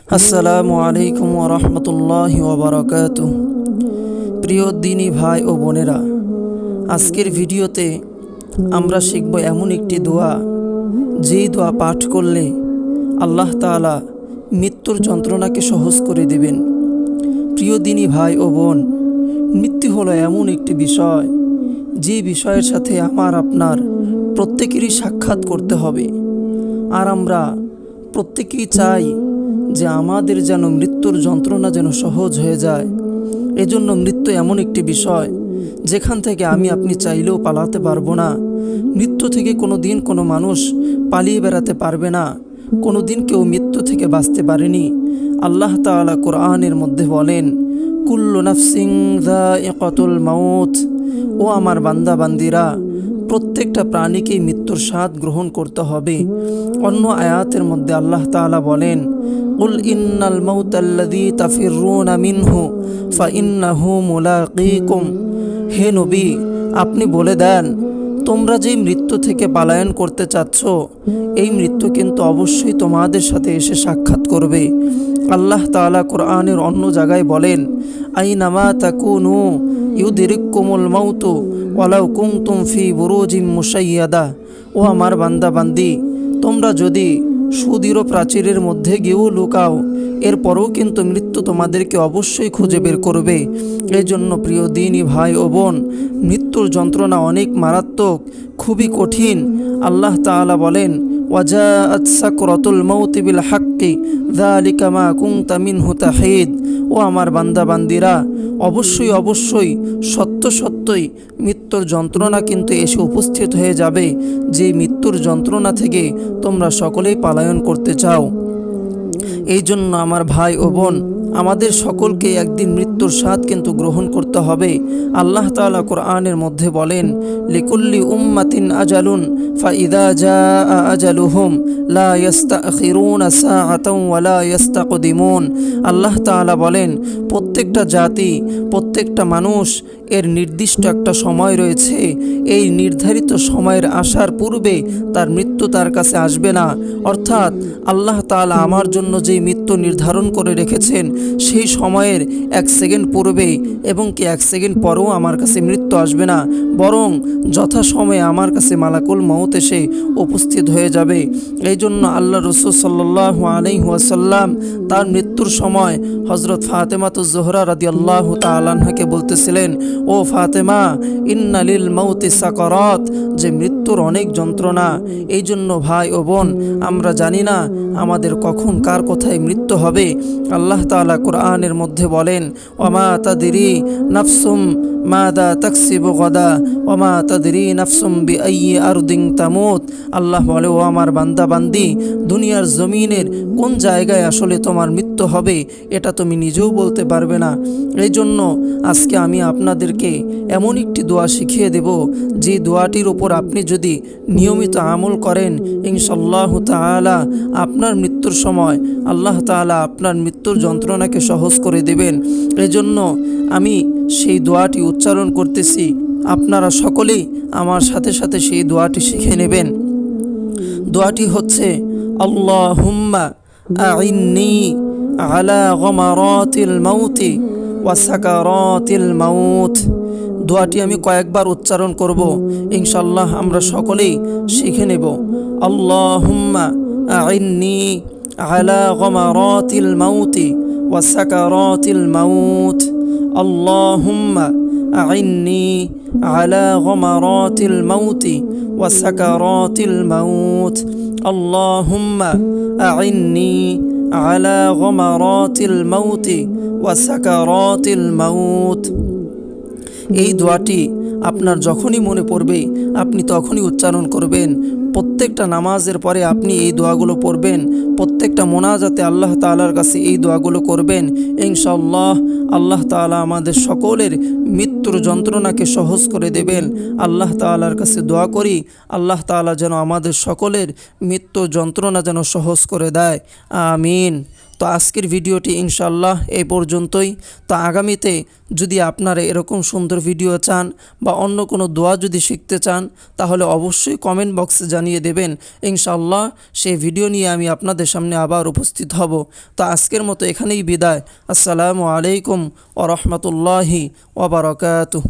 আসসালামু আলাইকুম ওয়া রাহমাতুল্লাহি ওয়া বারাকাতুহু। প্রিয় দিনী ভাই ও বোনেরা, আজকের ভিডিওতে আমরা শিখব এমন একটি দোয়া, যেই দোয়া পাঠ করলে আল্লাহ তাআলা মৃত্যুর যন্ত্রণাকে সহজ করে দিবেন। প্রিয় দিনী ভাই ও বোন, মৃত্যু হলো এমন একটি বিষয়, যে বিষয়ের সাথে আমার আপনার প্রত্যেকেরই সাক্ষাৎ করতে হবে। আর আমরা প্রত্যেকেই চাই যে আমাদের যেন মৃত্যুর যন্ত্রণা যেন সহজ হয়ে যায়। এজন্য মৃত্যু এমন একটি বিষয়, যেখান থেকে আমি আপনি চাইলেও পালাতে পারবো না। মৃত্যু থেকে কোনো দিন কোনো মানুষ পালিয়ে বেড়াতে পারবে না। কোনো দিন কেউ মৃত্যু থেকে বাঁচতে পারেনি। আল্লাহ তাআলা কোরআনের মধ্যে বলেন, কুল্লু নাফসিন যায়িকাতুল মাউত। ও আমার বান্দা বান্দিরা, প্রত্যেকটা প্রাণীকেই মৃত্যুর স্বাদ গ্রহণ করতে হবে। অন্য আয়াতের মধ্যে আল্লাহ তাআলা বলেন, কুল ইন্নাল মাউতাল্লাযী তাফিররুনা মিনহু ফাইন্নাহু মুলাকীকুম। হে নবী, আপনি বলে দেন, তোমরা যেই মৃত্যু থেকে পালায়ন করতে চাচ্ছ, এই মৃত্যু কিন্তু অবশ্যই তোমাদের সাথে এসে সাক্ষাৎ করবে। আল্লাহ তাআলা কোরআনের অন্য জায়গায় বলেন, আইনামা তাকুনু ইউদরিকুমুল মাউতু ওয়ালাউ কুনতুম ফি বুরুজিম মুশাইয়াদা। ও আমার বান্দা বান্দি, তোমরা যদি সুদৃঢ় প্রাচীরের মধ্যে গিয়েও লুকাও, এরপরও কিন্তু মৃত্যু তোমাদেরকে অবশ্যই খুঁজে বের করবে। এই জন্য প্রিয় দিনী ভাই ও বোন, মৃত্যুর যন্ত্রণা অনেক মারাত্মক, খুবই কঠিন। আল্লাহ তাআলা বলেন, ওয়াজাআত সাকরাতুল মাউতি বিল হাক্কি যালিকা মা কুনতা মিনহু তাহিদ। ও আমার বান্দা বান্দিরা, অবশ্যই অবশ্যই সত্যই মৃত্যুর যন্ত্রণা কিন্তু এসে উপস্থিত হয়ে যাবে, যে মৃত্যুর যন্ত্রণা থেকে তোমরা সকলেই পালায়ন করতে চাও। এই জন্য আমার ভাই ও বোন, আমাদের সকলকে একদিন মৃত্যুর স্বাদ কিন্তু গ্রহণ করতে হবে। আল্লাহ তাআলা কোরআনের মধ্যে বলেন, লিকুল্লি উম্মাতিন আজালুন ফাইদা জাআ আজালুহুম লা ইস্তাখিরুনা সাআতাও ওয়া লা ইস্তাকদিমুন। আল্লাহ তাআলা বলেন, প্রত্যেকটা জাতি, প্রত্যেকটা মানুষ এর নির্দিষ্ট একটা সময় রয়েছে। এই নির্ধারিত সময়ের আসার পূর্বে তার মৃত্যু তার কাছে আসবে না। অর্থাৎ আল্লাহ তাআলা আমার জন্য যেই মৃত্যু নির্ধারণ করে রেখেছেন, সেই সময়ের 1 সেকেন্ড পূর্বে এবং কি 1 সেকেন্ড পরেও আমার কাছে মৃত্যু আসবে না, বরং যথাসময়ে আমার কাছে মালাকুল মউত এসে উপস্থিত হয়ে যাবে। এই জন্য আল্লাহ রাসূল সাল্লাল্লাহু আলাইহি ওয়াসাল্লাম তার মৃত্যুর সময় হযরত ফাতেমাতুজ জোহরা রাদিয়াল্লাহু তাআলা আনহাকে বলতেছিলেন, ও ফাতেমা, ইন্না লিল মাউতি সাকারাত, যে মৃত্যুর অনেক যন্ত্রণা। এই জন্য ভাই ও বোন, আমরা জানি না আমাদের কখন কার কোথায় মৃত্যু হবে। আল্লাহ তাআলা কোরআনের মধ্যে বলেন, ওমা তাদরি নাফসুম মাদা তাকসিবু গাদা ওমা তাদরি নাফসুম বিআইয়ি আরদিন তামুত। আল্লাহ বলে, ও আমার বান্দা বান্দি, দুনিয়ার জমিনের কোন জায়গায় আসলে তোমার মৃত্যু হবে, এটা তুমি নিজেও বলতে পারবে না। এই জন্য আজকে আমি আপনাদেরকে এমন একটি দোয়া শিখিয়ে দেব, যে দোয়াটির উপর আপনি যদি নিয়মিত আমল করেন, ইনশাআল্লাহু তাআলা আপনার মৃত্যুর সময় আল্লাহ তাআলা আপনার মৃত্যুর যন্ত্রণাকে সহজ করে দেবেন। এজন্য আমি সেই দোয়াটি উচ্চারণ করতেছি, আপনারা সকলেই আমার সাথে সাথে সেই দোয়াটি শিখে নেবেন। দোয়াটি হচ্ছে, আল্লাহুম্মা আইন্নি আলা গমারাতিল মাউতি ওয়া সাকারাতিল মাউত। দোয়াটি আমি কয়েকবার উচ্চারণ করব, ইনশাআল্লাহ আমরা সকলেই শিখে নেব। আল্লাহুম্মা আইন্নি আলা গমারাতিল মাউতি ওয়া সাকারাতিল মাউত। আল্লাহুম্মা আইন্নি আলা গমারাতিল মাউতি ওয়া সাকারাতিল মাউত। আল্লাহুম্মা আইন্নি আলা গমারাতিল মাউতি ওয়া সাকারাতিল মাউত। এই দোয়াটি আপনার যখনই মনে পড়বে আপনি তখনই উচ্চারণ করবেন। প্রত্যেকটা নামাজের পরে আপনি এই দোয়াগুলো পড়বেন। প্রত্যেকটা মোনাজাতে আল্লাহ তাআলার কাছে এই দোয়াগুলো করবেন। ইনশাআল্লাহ আল্লাহ তাআলা আমাদের সকলের মৃত্যুর যন্ত্রণাকে সহজ করে দেবেন। আল্লাহ তাআলার কাছে দোয়া করি, আল্লাহ তাআলা যেন আমাদের সকলের মৃত্যুর যন্ত্রণা যেন সহজ করে দেয়। আমিন। তো আজকের ভিডিওটি ইনশাল্লাহ এই পর্যন্তই। তো আগামীতে যদি আপনারা এরকম সুন্দর ভিডিও চান বা অন্য কোনো দোয়া যদি শিখতে চান তাহলে অবশ্যই কমেন্ট বক্সে জানিয়ে দেবেন। ইনশাল্লাহ সেই ভিডিও নিয়ে আমি আপনাদের সামনে আবার উপস্থিত হব। তো আজকের মতো এখানেই বিদায়। আসসালামু আলাইকুম ওয়া রাহমাতুল্লাহি ওয়া বারাকাতুহু।